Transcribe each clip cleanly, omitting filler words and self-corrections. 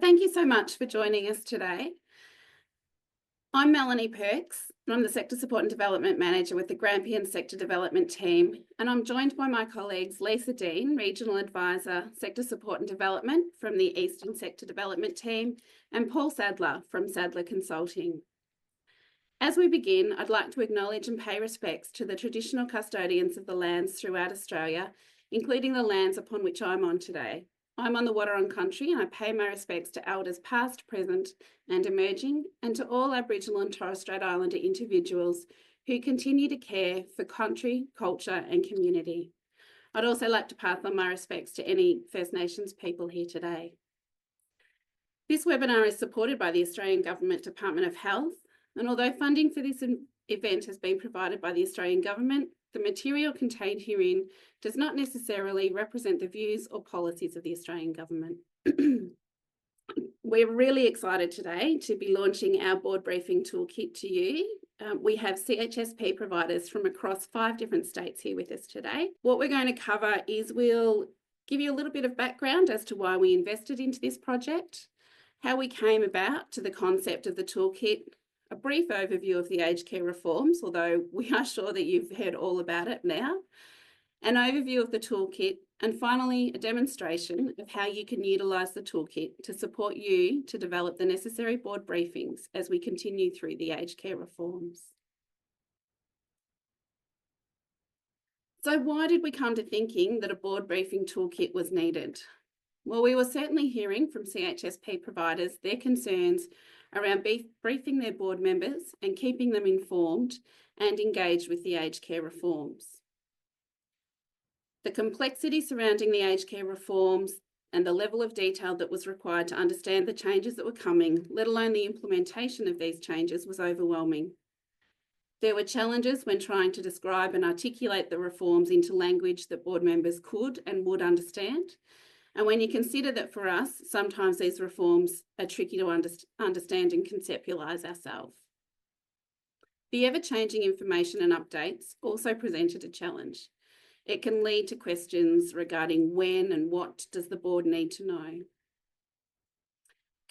thank you so much for joining us today. I'm Melanie Perks, and I'm the Sector Support and Development Manager with the Grampians Sector Development Team, and I'm joined by my colleagues Lisa Dean, Regional Advisor, Sector Support and Development from the Eastern Sector Development Team, and Paul Sadler from Sadler Consulting. As we begin, I'd like to acknowledge and pay respects to the traditional custodians of the lands throughout Australia, including the lands upon which I'm on today. I'm on the Wadawurrung country and I pay my respects to elders past, present and emerging, and to all Aboriginal and Torres Strait Islander individuals who continue to care for country, culture and community. I'd also like to pass on my respects to any First Nations people here today. This webinar is supported by the Australian Government Department of Health, and although funding for this event has been provided by the Australian Government, the material contained herein does not necessarily represent the views or policies of the Australian Government. We're really excited today to be launching our Board Briefing Toolkit to you. We have CHSP providers from across 5 different states here with us today. What we're going to cover is we'll give you a little bit of background as to why we invested into this project, how we came about to the concept of the toolkit, a brief overview of the aged care reforms, although we are sure that you've heard all about it now, an overview of the toolkit, and finally a demonstration of how you can utilise the toolkit to support you to develop the necessary board briefings as we continue through the aged care reforms. So why did we come to thinking that a board briefing toolkit was needed? Well, we were certainly hearing from CHSP providers their concerns around briefing their board members and keeping them informed and engaged with the aged care reforms. The complexity surrounding the aged care reforms and the level of detail that was required to understand the changes that were coming, let alone the implementation of these changes, was overwhelming. There were challenges when trying to describe and articulate the reforms into language that board members could and would understand. And when you consider that for us, sometimes these reforms are tricky to understand and conceptualise ourselves. The ever-changing information and updates also presented a challenge. It can lead to questions regarding when and what does the board need to know.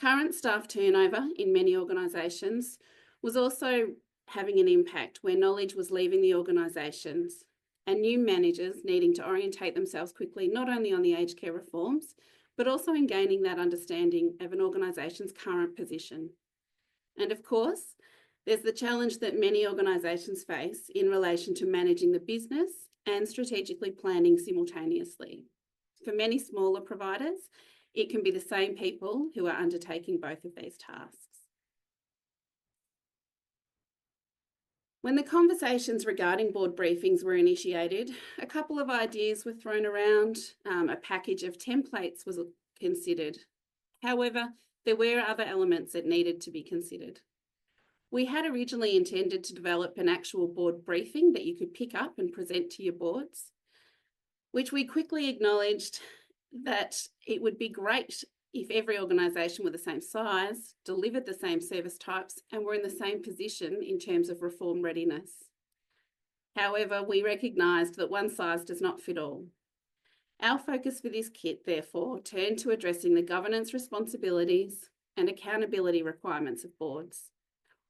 Current staff turnover in many organisations was also having an impact where knowledge was leaving the organisations, and new managers needing to orientate themselves quickly, not only on the aged care reforms, but also in gaining that understanding of an organisation's current position. And of course, there's the challenge that many organisations face in relation to managing the business and strategically planning simultaneously. For many smaller providers, it can be the same people who are undertaking both of these tasks. When the conversations regarding board briefings were initiated, a couple of ideas were thrown around. A package of templates was considered. However, there were other elements that needed to be considered. We had originally intended to develop an actual board briefing that you could pick up and present to your boards, which we quickly acknowledged that it would be great if every organisation were the same size, delivered the same service types, and were in the same position in terms of reform readiness. However, we recognised that one size does not fit all. Our focus for this kit, therefore, turned to addressing the governance responsibilities and accountability requirements of boards.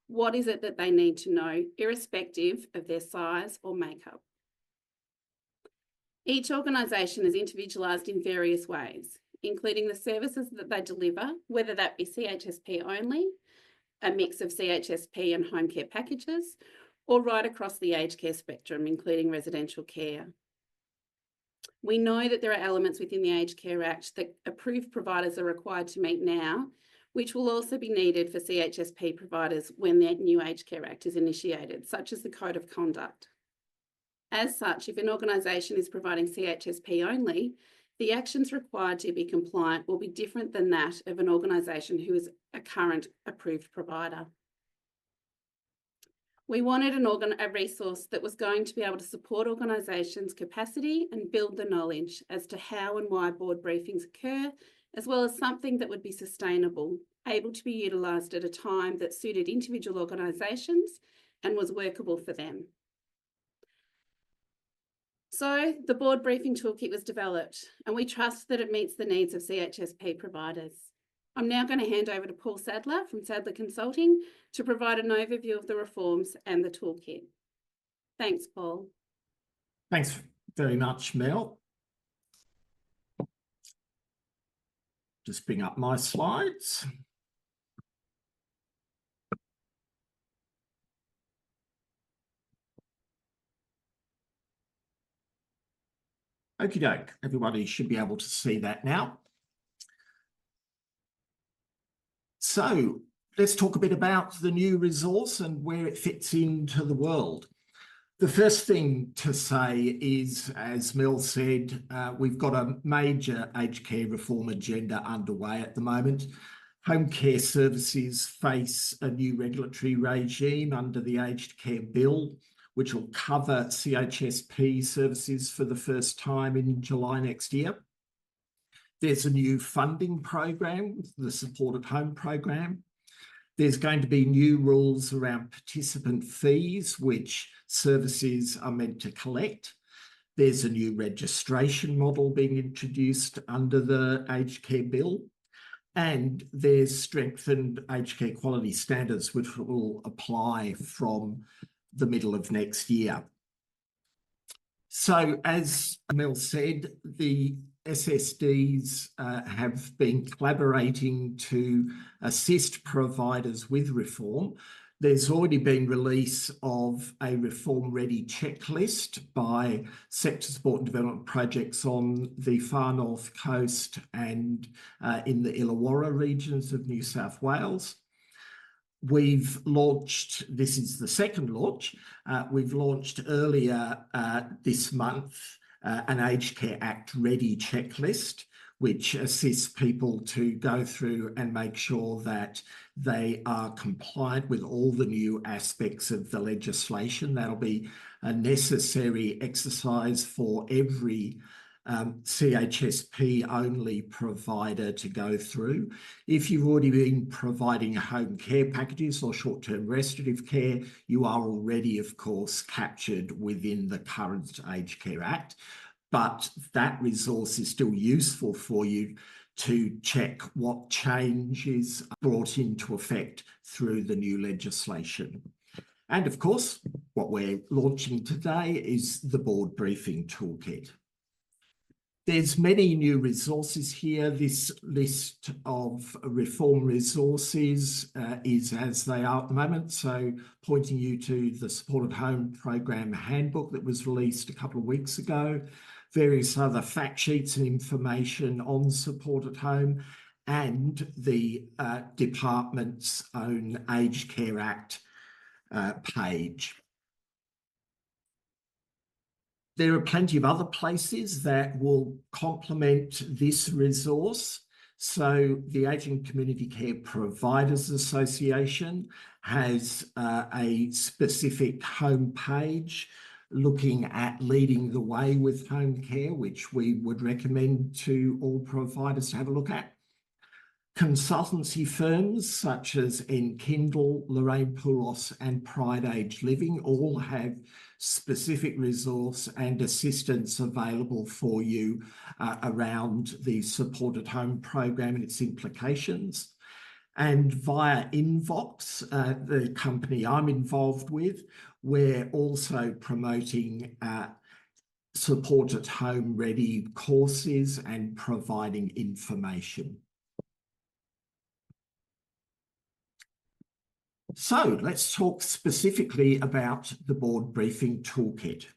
What is it that they need to know, irrespective of their size or makeup? Each organisation is individualised in various ways, including the services that they deliver, whether that be CHSP only, a mix of CHSP and home care packages, or right across the aged care spectrum, including residential care. We know that there are elements within the Aged Care Act that approved providers are required to meet now, which will also be needed for CHSP providers when the new Aged Care Act is initiated, such as the Code of Conduct. As such, if an organisation is providing CHSP only, the actions required to be compliant will be different than that of an organisation who is a current approved provider. We wanted a resource that was going to be able to support organisations' capacity and build the knowledge as to how and why board briefings occur, as well as something that would be sustainable, able to be utilised at a time that suited individual organisations and was workable for them. So the Board Briefing Toolkit was developed, and we trust that it meets the needs of CHSP providers. I'm now going to hand over to Paul Sadler from Sadler Consulting to provide an overview of the reforms and the toolkit. Thanks, Paul. Thanks very much, Mel. Just bring up my slides. Okie doke, everybody should be able to see that now. So let's talk a bit about the new resource and where it fits into the world. The first thing to say is, as Mel said, we've got a major aged care reform agenda underway at the moment. Home care services face a new regulatory regime under the Aged Care Bill, which will cover CHSP services for the first time in July next year. There's a new funding program, the Supported Home Programme. There's going to be new rules around participant fees, which services are meant to collect. There's a new registration model being introduced under the Aged Care Bill. And there's strengthened aged care quality standards, which will apply from the middle of next year. So, as Mel said, the SSDs have been collaborating to assist providers with reform. There's already been release of a reform-ready checklist by sector support and development projects on the far north coast and in the Illawarra regions of New South Wales. We've launched, this is the second launch, we've launched earlier this month an Aged Care Act Ready checklist, which assists people to go through and make sure that they are compliant with all the new aspects of the legislation. That'll be a necessary exercise for every CHSP only provider to go through. If you've already been providing home care packages or short-term restorative care, you are already, of course, captured within the current Aged Care Act, but that resource is still useful for you to check what change is brought into effect through the new legislation. And of course, what we're launching today is the Board Briefing Toolkit. There's many new resources here. This list of reform resources is as they are at the moment. So pointing you to the Supported Home Programme handbook that was released a couple of weeks ago, various other fact sheets and information on Supported Home, and the department's own Aged Care Act page. There are plenty of other places that will complement this resource. So the Ageing Community Care Providers Association has a specific home page looking at leading the way with home care, which we would recommend to all providers to have a look at. Consultancy firms such as Enkindle, Lorraine Poulos and Pride Age Living all have specific resource and assistance available for you around the Supported Home Programme and its implications. And via Invox, the company I'm involved with, we're also promoting Supported Home Ready courses and providing information. So let's talk specifically about the Board Briefing Toolkit.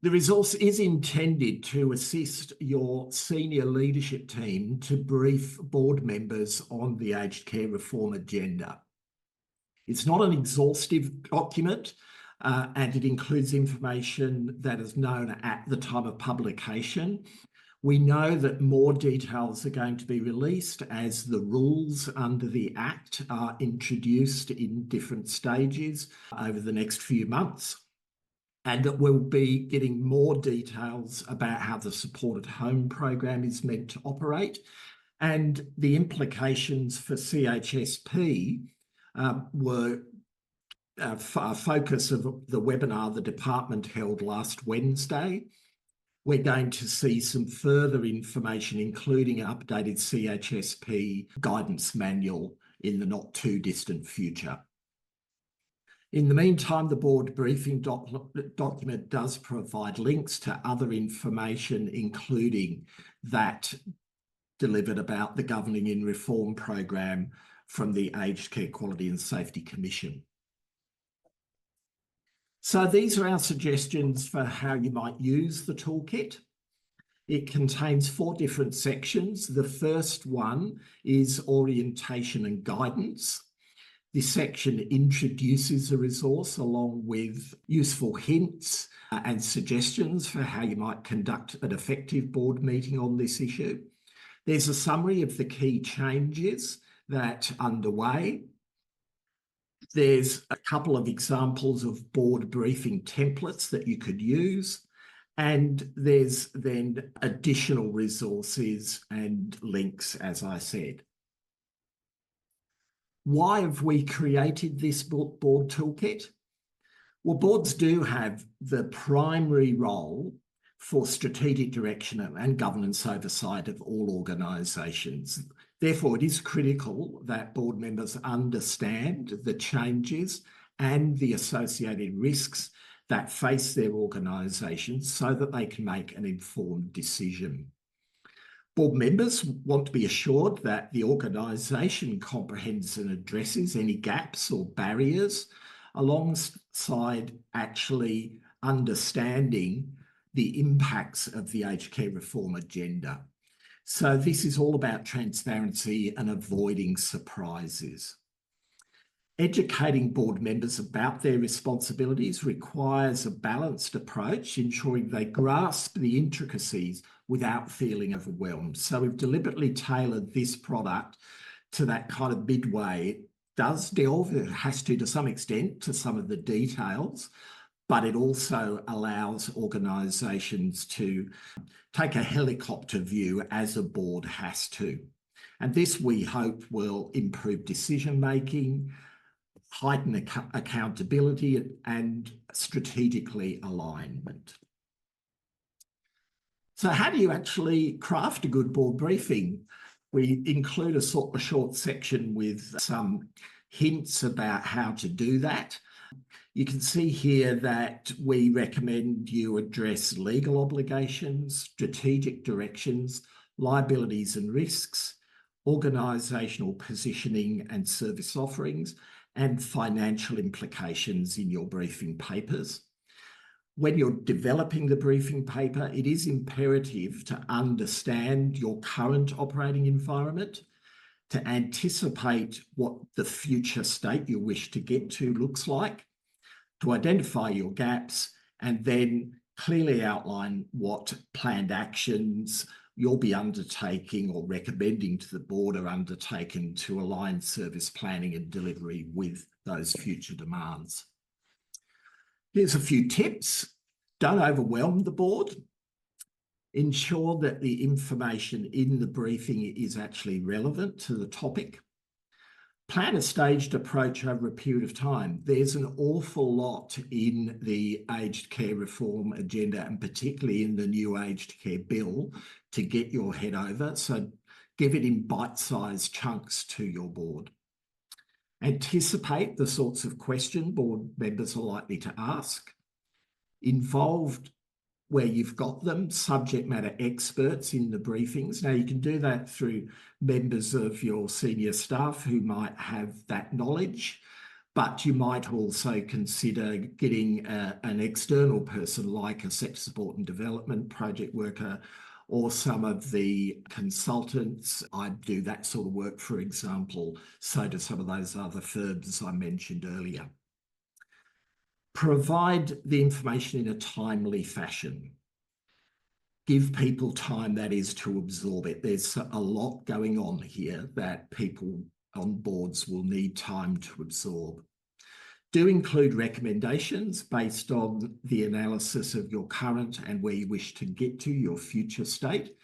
The resource is intended to assist your senior leadership team to brief board members on the aged care reform agenda. It's not an exhaustive document, and it includes information that is known at the time of publication. We know that more details are going to be released as the rules under the Act are introduced in different stages over the next few months. And that we'll be getting more details about how the Supported Home Programme is meant to operate and the implications for CHSP were a focus of the webinar the department held last Wednesday. we're going to see some further information, including an updated CHSP guidance manual in the not too distant future. In the meantime, the board briefing document does provide links to other information, including that delivered about the Governing in Reform programme from the Aged Care Quality and Safety Commission. So these are our suggestions for how you might use the toolkit. It contains 4 different sections. The first one is orientation and guidance. This section introduces the resource along with useful hints and suggestions for how you might conduct an effective board meeting on this issue. There's a summary of the key changes that are underway. There's a couple of examples of board briefing templates that you could use. And there's then additional resources and links, as I said. Why have we created this board toolkit? Well, boards do have the primary role for strategic direction and governance oversight of all organisations. Therefore, it is critical that board members understand the changes and the associated risks that face their organisations so that they can make an informed decision. Board members want to be assured that the organisation comprehends and addresses any gaps or barriers alongside actually understanding the impacts of the aged care reform agenda. So this is all about transparency and avoiding surprises. Educating board members about their responsibilities requires a balanced approach, ensuring they grasp the intricacies without feeling overwhelmed. So we've deliberately tailored this product to that kind of midway. It does delve, it has to some extent, to some of the details, but it also allows organisations to take a helicopter view as a board has to. And this, we hope, will improve decision-making, heighten accountability and strategically alignment. So how do you actually craft a good board briefing? We include a short section with some hints about how to do that. You can see here that we recommend you address legal obligations, strategic directions, liabilities and risks, organisational positioning and service offerings, and financial implications in your briefing papers. When you're developing the briefing paper, it is imperative to understand your current operating environment, to anticipate what the future state you wish to get to looks like, to identify your gaps, and then clearly outline what planned actions you'll be undertaking or recommending to the board are undertaken to align service planning and delivery with those future demands. Here's a few tips. Don't overwhelm the board. Ensure that the information in the briefing is actually relevant to the topic. Plan a staged approach over a period of time. There's an awful lot in the aged care reform agenda, and particularly in the new aged care bill, to get your head over. So give it in bite-sized chunks to your board. Anticipate the sorts of questions board members are likely to ask. Involved, where you've got them, subject matter experts in the briefings. Now, you can do that through members of your senior staff who might have that knowledge, but you might also consider getting an external person like a sector support and development project worker or some of the consultants. I do that sort of work, for example. So do some of those other firms I mentioned earlier. Provide the information in a timely fashion. Give people time, that is, to absorb it. There's a lot going on here that people on boards will need time to absorb. Do include recommendations based on the analysis of your current and where you wish to get to, your future state.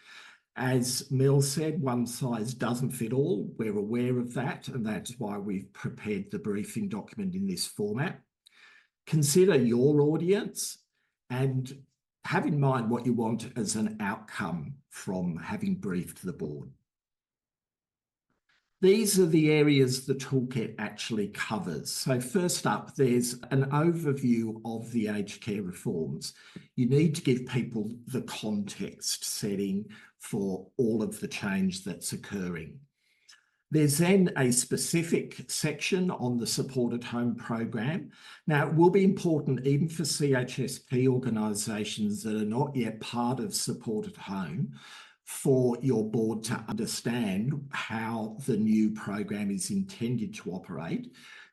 As Mel said, one size doesn't fit all. We're aware of that, and that's why we've prepared the briefing document in this format. Consider your audience and have in mind what you want as an outcome from having briefed the board. These are the areas the toolkit actually covers. So first up, there's an overview of the aged care reforms. You need to give people the context setting for all of the change that's occurring. There's then a specific section on the supported home program. Now, it will be important even for CHSP organisations that are not yet part of supported home for your board to understand how the new program is intended to operate,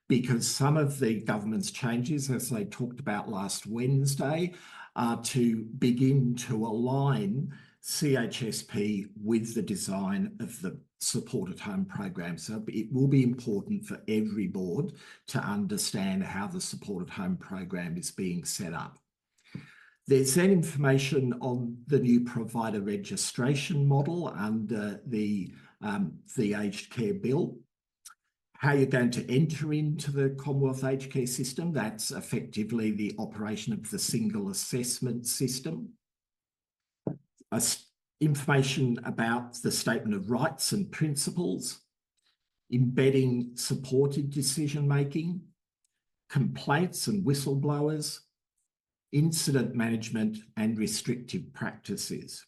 because some of the government's changes, as they talked about last Wednesday, are to begin to align CHSP with the design of the supported home program. So it will be important for every board to understand how the supported home program is being set up. There's then information on the new provider registration model under the aged care bill, how you're going to enter into the Commonwealth aged care system. That's effectively the operation of the single assessment system. Information about the statement of rights and principles, embedding supported decision-making, complaints and whistleblowers, incident management and restrictive practices.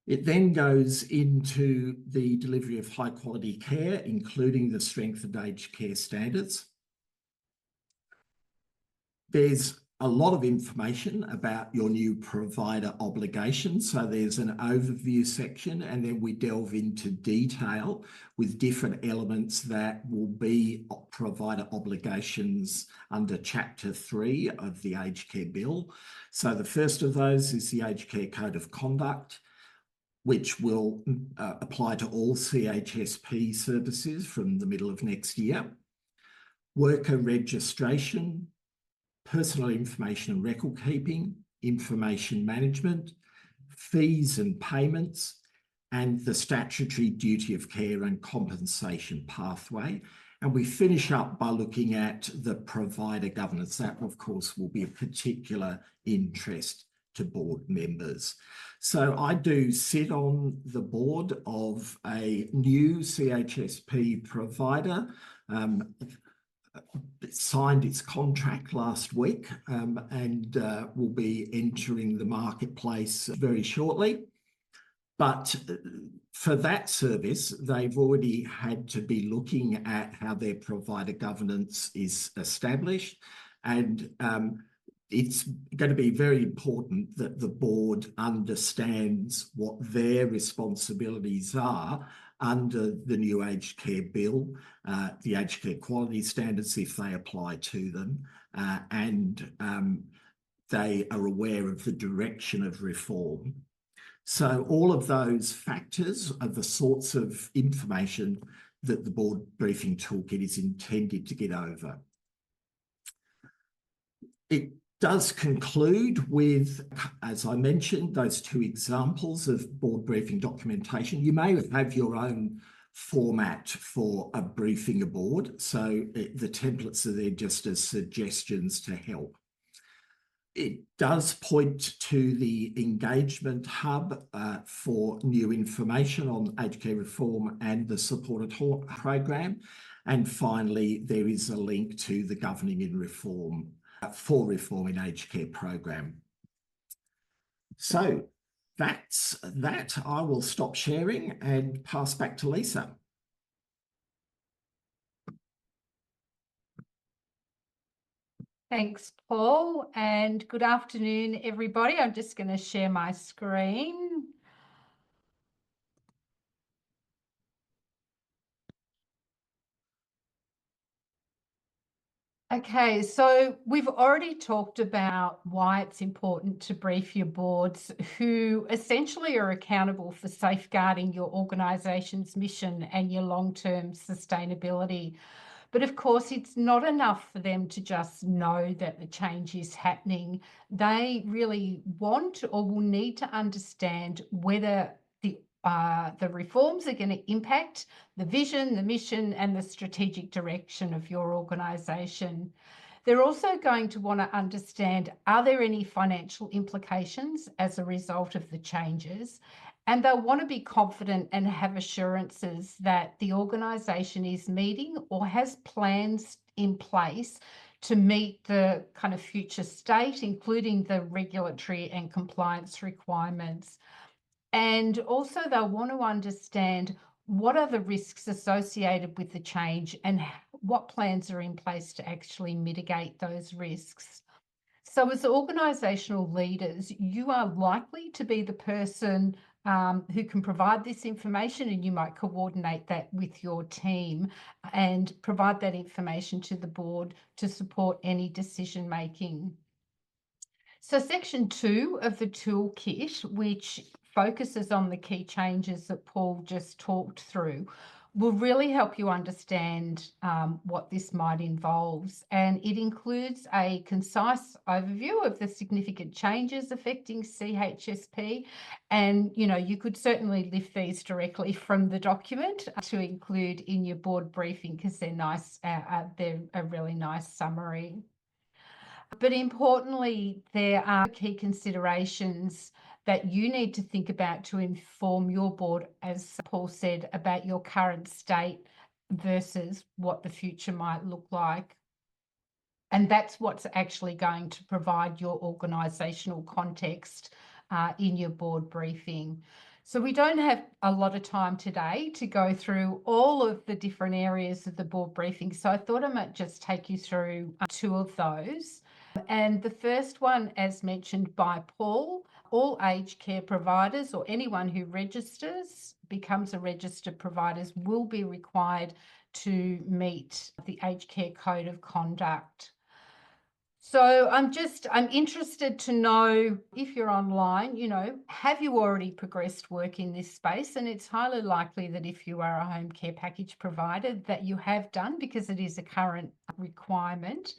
It then goes into the delivery of high quality care, including the strengthened aged care standards. There's a lot of information about your new provider obligations. So there's an overview section, and then we delve into detail with different elements that will be provider obligations under Chapter 3 of the Aged Care Bill. So the first of those is the Aged Care Code of Conduct, which will apply to all CHSP services from the middle of next year. Worker registration, personal information and record keeping, information management, fees and payments, and the statutory duty of care and compensation pathway. And we finish up by looking at the provider governance. That, of course, will be of particular interest to board members. So I do sit on the board of a new CHSP provider. It signed its contract last week and will be entering the marketplace very shortly. But for that service, they've already had to be looking at how their provider governance is established. And it's going to be very important that the board understands what their responsibilities are under the new aged care bill, the aged care quality standards if they apply to them, and they are aware of the direction of reform. So all of those factors are the sorts of information that the Board Briefing Toolkit is intended to get over. It does conclude with, as I mentioned, those two examples of board briefing documentation. You may have your own format for a briefing a board, so the templates are there just as suggestions to help. It does point to the engagement hub for new information on aged care reform and the supported program. And finally, there is a link to the Governing in Reform for Reform in Aged Care program. So that's that. I will stop sharing and pass back to Lisa. Thanks, Paul, and good afternoon, everybody. I'm just going to share my screen. Okay, so we've already talked about why it's important to brief your boards, who essentially are accountable for safeguarding your organisation's mission and your long-term sustainability. But of course, it's not enough for them to just know that the change is happening. They really want or will need to understand whether the reforms are going to impact the vision, the mission, and the strategic direction of your organisation. They're also going to want to understand, are there any financial implications as a result of the changes? And they'll want to be confident and have assurances that the organisation is meeting or has plans in place to meet the kind of future state, including the regulatory and compliance requirements. And also they'll want to understand what are the risks associated with the change and what plans are in place to actually mitigate those risks. So as organisational leaders, you are likely to be the person who can provide this information, and you might coordinate that with your team and provide that information to the board to support any decision making. So section 2 of the toolkit, which focuses on the key changes that Paul just talked through, will really help you understand what this might involve. And it includes a concise overview of the significant changes affecting CHSP. And, you know, you could certainly lift these directly from the document to include in your board briefing because they're nice, they're a really nice summary. But importantly, there are key considerations that you need to think about to inform your board, as Paul said, about your current state versus what the future might look like. And that's what's actually going to provide your organisational context in your board briefing. So we don't have a lot of time today to go through all of the different areas of the board briefing. So I thought I might just take you through 2 of those. And the first one, as mentioned by Paul, all aged care providers or anyone who registers, becomes a registered provider, will be required to meet the Aged Care Code of Conduct. So I'm interested to know, if you're online, you know, have you already progressed work in this space? And it's highly likely that if you are a home care package provider that you have done, because it is a current requirement.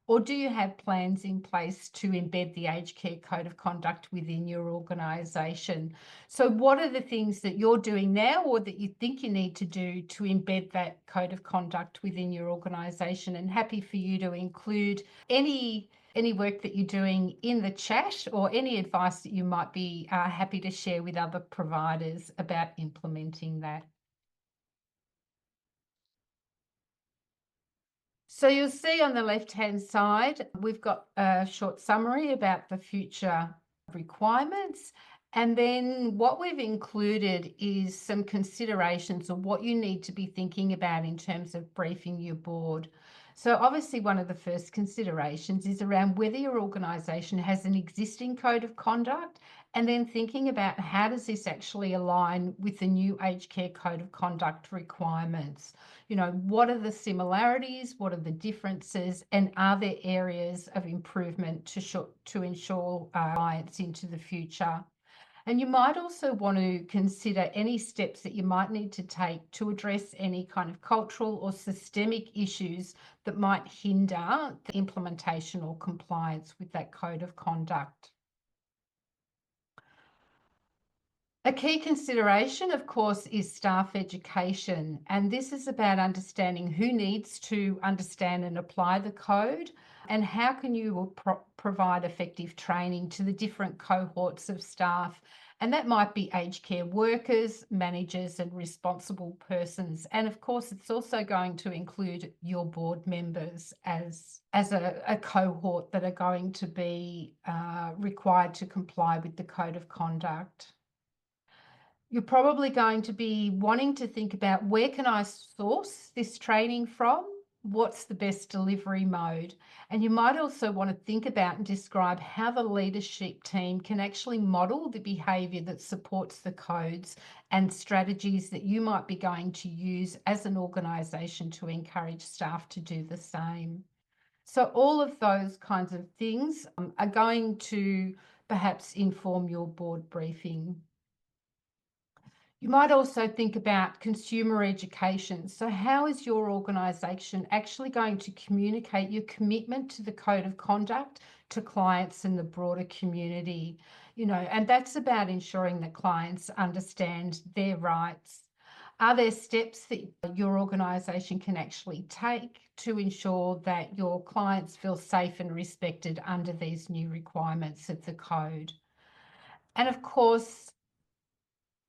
Or do you have plans in place to embed the Aged Care Code of Conduct within your organisation? So what are the things that you're doing now or that you think you need to do to embed that Code of Conduct within your organisation? And happy for you to include any work that you're doing in the chat or any advice that you might be happy to share with other providers about implementing that. So you'll see on the left-hand side, we've got a short summary about the future requirements. And then what we've included is some considerations of what you need to be thinking about in terms of briefing your board. So obviously one of the first considerations is around whether your organisation has an existing code of conduct, and then thinking about how does this actually align with the new Aged Care Code of Conduct requirements. You know, what are the similarities, what are the differences, and are there areas of improvement to ensure compliance into the future? And you might also want to consider any steps that you might need to take to address any kind of cultural or systemic issues that might hinder the implementation or compliance with that code of conduct. A key consideration, of course, is staff education, and this is about understanding who needs to understand and apply the code, and how can you provide effective training to the different cohorts of staff. And that might be aged care workers, managers, and responsible persons. And of course, it's also going to include your board members as a cohort that are going to be required to comply with the code of conduct. You're probably going to be wanting to think about, where can I source this training from? What's the best delivery mode? And you might also want to think about and describe how the leadership team can actually model the behaviour that supports the codes and strategies that you might be going to use as an organisation to encourage staff to do the same. So all of those kinds of things are going to perhaps inform your board briefing. You might also think about consumer education. So how is your organisation actually going to communicate your commitment to the code of conduct to clients and the broader community? You know, and that's about ensuring that clients understand their rights. Are there steps that your organisation can actually take to ensure that your clients feel safe and respected under these new requirements of the code. And of course,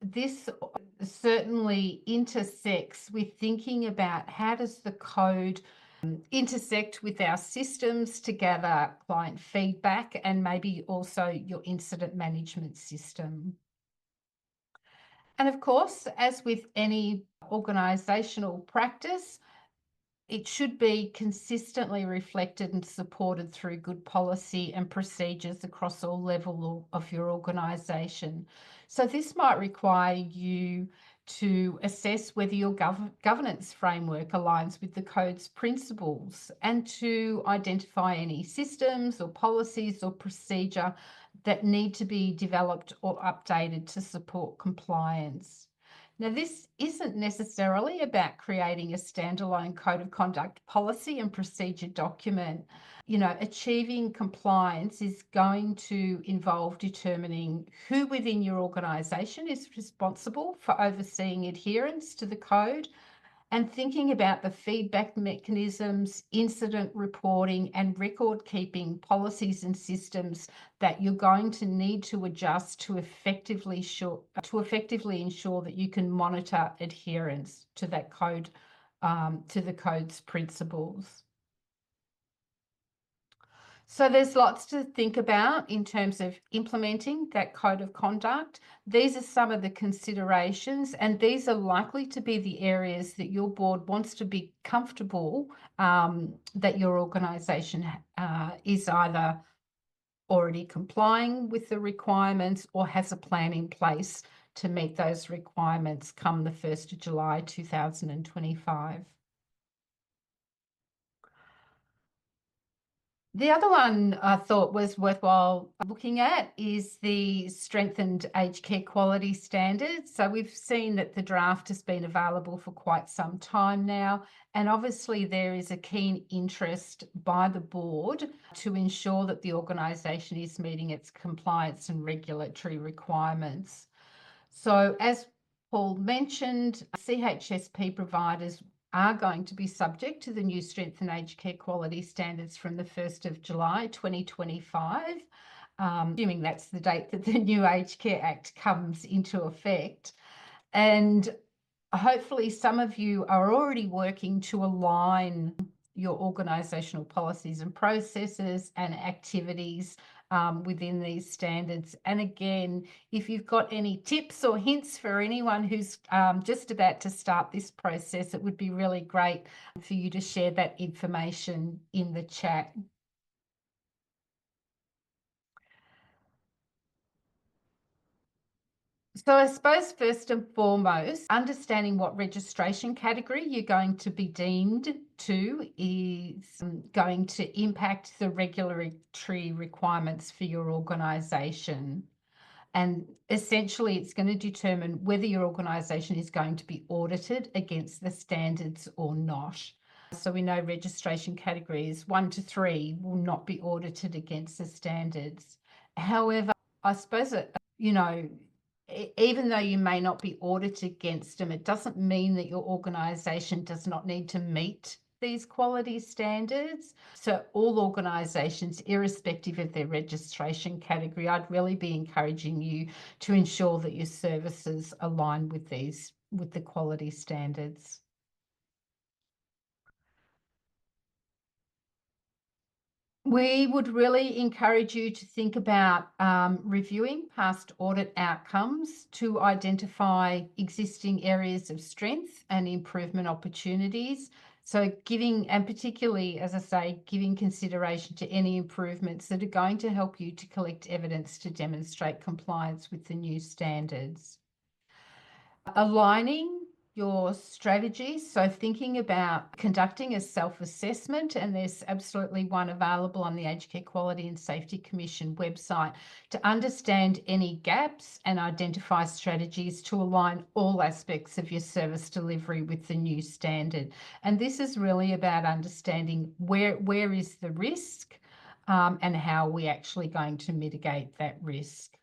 this certainly intersects with thinking about how does the code intersect with our systems to gather client feedback and maybe also your incident management system. And of course, as with any organisational practice, it should be consistently reflected and supported through good policy and procedures across all levels of your organisation. So this might require you to assess whether your governance framework aligns with the code's principles and to identify any systems or policies or procedure that need to be developed or updated to support compliance. Now, this isn't necessarily about creating a standalone code of conduct policy and procedure document. You know, achieving compliance is going to involve determining who within your organisation is responsible for overseeing adherence to the code and thinking about the feedback mechanisms, incident reporting and record keeping policies and systems that you're going to need to adjust to effectively ensure that you can monitor adherence to that code, to the code's principles. So there's lots to think about in terms of implementing that code of conduct. These are some of the considerations, and these are likely to be the areas that your board wants to be comfortable that your organisation is either already complying with the requirements or has a plan in place to meet those requirements come the 1st of July 2025. The other one I thought was worthwhile looking at is the strengthened aged care quality standards. So we've seen that the draft has been available for quite some time now, and obviously there is a keen interest by the board to ensure that the organisation is meeting its compliance and regulatory requirements. So as Paul mentioned, CHSP providers are going to be subject to the new strengthened aged care quality standards from the 1st of July 2025, assuming that's the date that the new Aged Care Act comes into effect. And hopefully some of you are already working to align your organisational policies and processes and activities within these standards. And again, if you've got any tips or hints for anyone who's just about to start this process, it would be really great for you to share that information in the chat. So I suppose first and foremost, understanding what registration category you're going to be deemed to is going to impact the regulatory requirements for your organisation. And essentially, it's going to determine whether your organisation is going to be audited against the standards or not. So we know registration categories 1 to 3 will not be audited against the standards. However, I suppose, even though you may not be audited against them, it doesn't mean that your organisation does not need to meet these quality standards. So all organisations, irrespective of their registration category, I'd really be encouraging you to ensure that your services align with the quality standards. We would really encourage you to think about reviewing past audit outcomes to identify existing areas of strength and improvement opportunities. So and particularly, as I say, giving consideration to any improvements that are going to help you to collect evidence to demonstrate compliance with the new standards. Aligning your strategies, so thinking about conducting a self-assessment, and there's absolutely one available on the Aged Care Quality and Safety Commission website to understand any gaps and identify strategies to align all aspects of your service delivery with the new standard. And this is really about understanding where is the risk and how are we actually going to mitigate that risk.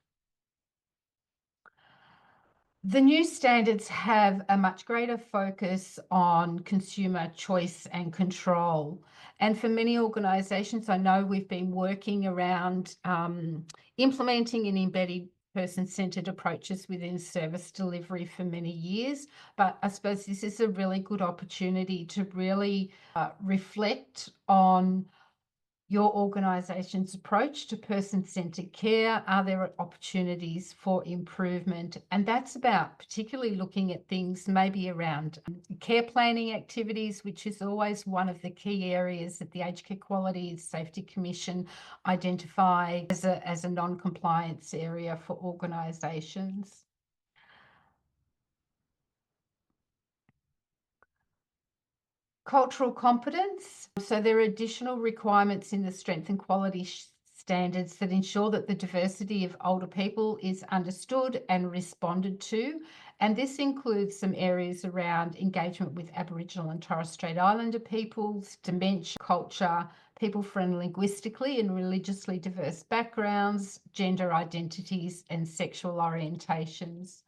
The new standards have a much greater focus on consumer choice and control. And for many organisations, I know we've been working around implementing and embedding person-centred approaches within service delivery for many years. But I suppose this is a really good opportunity to really reflect on your organisation's approach to person-centred care. Are there opportunities for improvement? And that's about particularly looking at things maybe around care planning activities, which is always one of the key areas that the Aged Care Quality and Safety Commission identify as a non-compliance area for organisations. Cultural competence. So there are additional requirements in the strength and quality standards that ensure that the diversity of older people is understood and responded to. And this includes some areas around engagement with Aboriginal and Torres Strait Islander peoples, dementia, culture, people from linguistically and religiously diverse backgrounds, gender identities, and sexual orientations.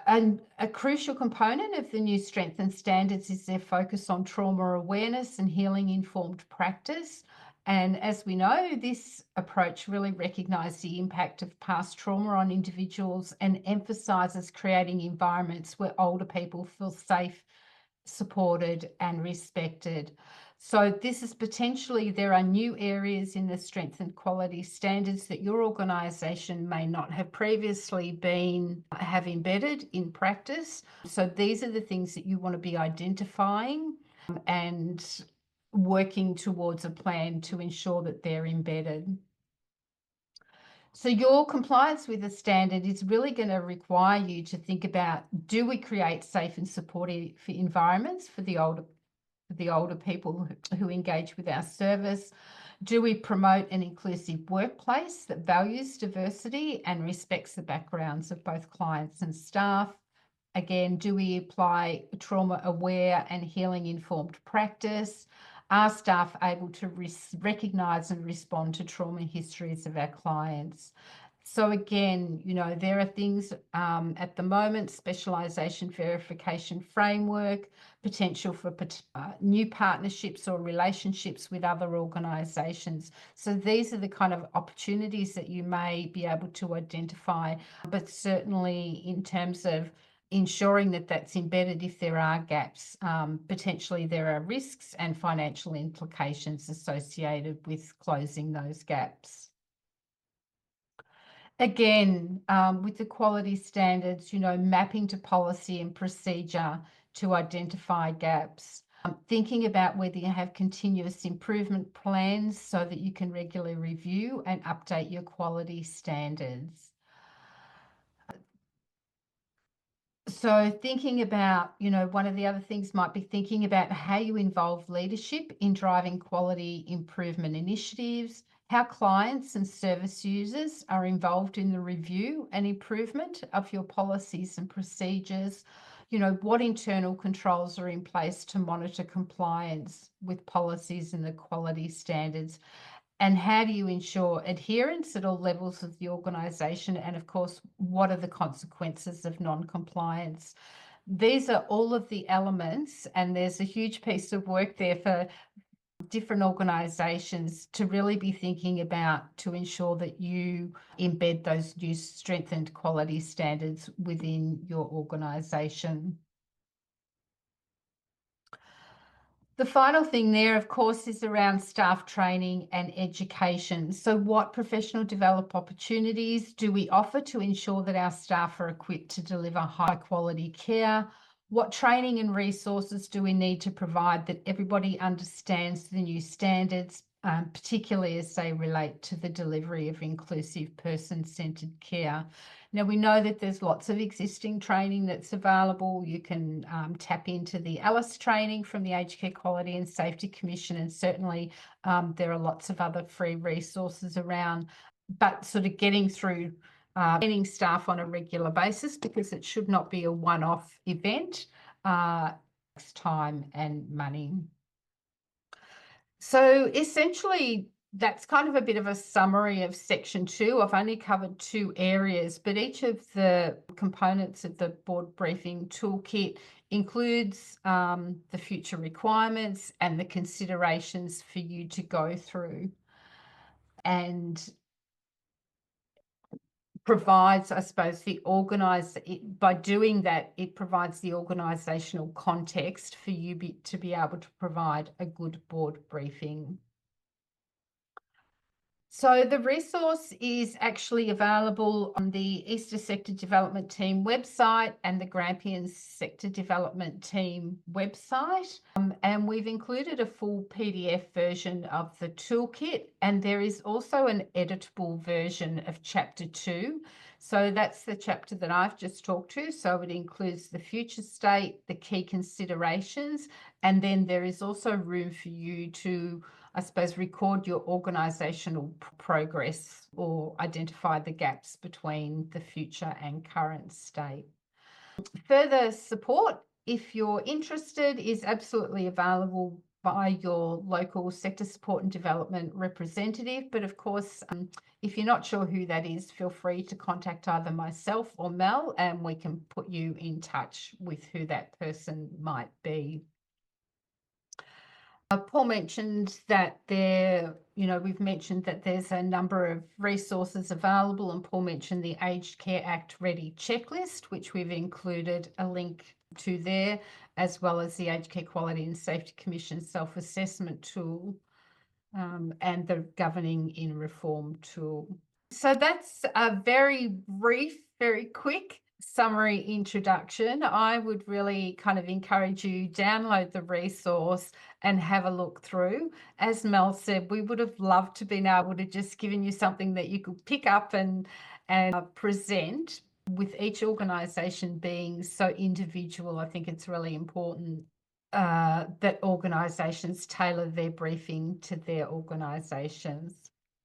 And a crucial component of the new strength and standards is their focus on trauma awareness and healing informed practice. And as we know, this approach really recognises the impact of past trauma on individuals and emphasises creating environments where older people feel safe, supported and respected. So this is potentially, there are new areas in the strength and quality standards that your organisation may not have previously have embedded in practice. So these are the things that you want to be identifying and working towards a plan to ensure that they're embedded. So your compliance with the standard is really going to require you to think about, do we create safe and supportive environments for the older people who engage with our service? Do we promote an inclusive workplace that values diversity and respects the backgrounds of both clients and staff? Again, do we apply trauma-aware and healing-informed practice? Are staff able to recognise and respond to trauma histories of our clients? So again, you know, there are things at the moment, specialisation verification framework, potential for new partnerships or relationships with other organisations. So these are the kind of opportunities that you may be able to identify, but certainly in terms of ensuring that that's embedded if there are gaps. Potentially there are risks and financial implications associated with closing those gaps. Again, with the quality standards, you know, mapping to policy and procedure to identify gaps. Thinking about whether you have continuous improvement plans so that you can regularly review and update your quality standards. So thinking about, you know, one of the other things might be thinking about how you involve leadership in driving quality improvement initiatives, how clients and service users are involved in the review and improvement of your policies and procedures, you know, what internal controls are in place to monitor compliance with policies and the quality standards. And how do you ensure adherence at all levels of the organisation? And of course, what are the consequences of non-compliance? These are all of the elements, and there's a huge piece of work there for different organisations to really be thinking about to ensure that you embed those new strengthened quality standards within your organisation. The final thing there, of course, is around staff training and education. So what professional development opportunities do we offer to ensure that our staff are equipped to deliver high quality care? What training and resources do we need to provide that everybody understands the new standards, particularly as they relate to the delivery of inclusive person-centred care? Now, we know that there's lots of existing training that's available. You can tap into the ALICE training from the Aged Care Quality and Safety Commission, and certainly there are lots of other free resources around, but sort of getting through training staff on a regular basis, because it should not be a one-off event, takes time and money. So essentially, that's kind of a bit of a summary of section 2. I've only covered 2 areas, but each of the components of the board briefing toolkit includes the future requirements and the considerations for you to go through, and provides, I suppose, by doing that, it provides the organisational context for you to be able to provide a good board briefing. So the resource is actually available on the Easter Sector Development Team website and the Grampians Sector Development Team website. And we've included a full PDF version of the toolkit, and there is also an editable version of Chapter 2. So that's the chapter that I've just talked to. So it includes the future state, the key considerations, and then there is also room for you to, I suppose, record your organisational progress or identify the gaps between the future and current state. Further support, if you're interested, is absolutely available by your local sector support and development representative. But of course, if you're not sure who that is, feel free to contact either myself or Mel, and we can put you in touch with who that person might be. Paul mentioned that we've mentioned that there's a number of resources available, and Paul mentioned the Aged Care Act Ready checklist, which we've included a link to there, as well as the Aged Care Quality and Safety Commission self-assessment tool, and the Governing in Reform tool. So that's a very brief, very quick summary introduction. I would really kind of encourage you, download the resource and have a look through. As Mel said, we would have loved to been able to just given you something that you could pick up and present. With each organisation being so individual, I think it's really important that organisations tailor their briefing to their organisations.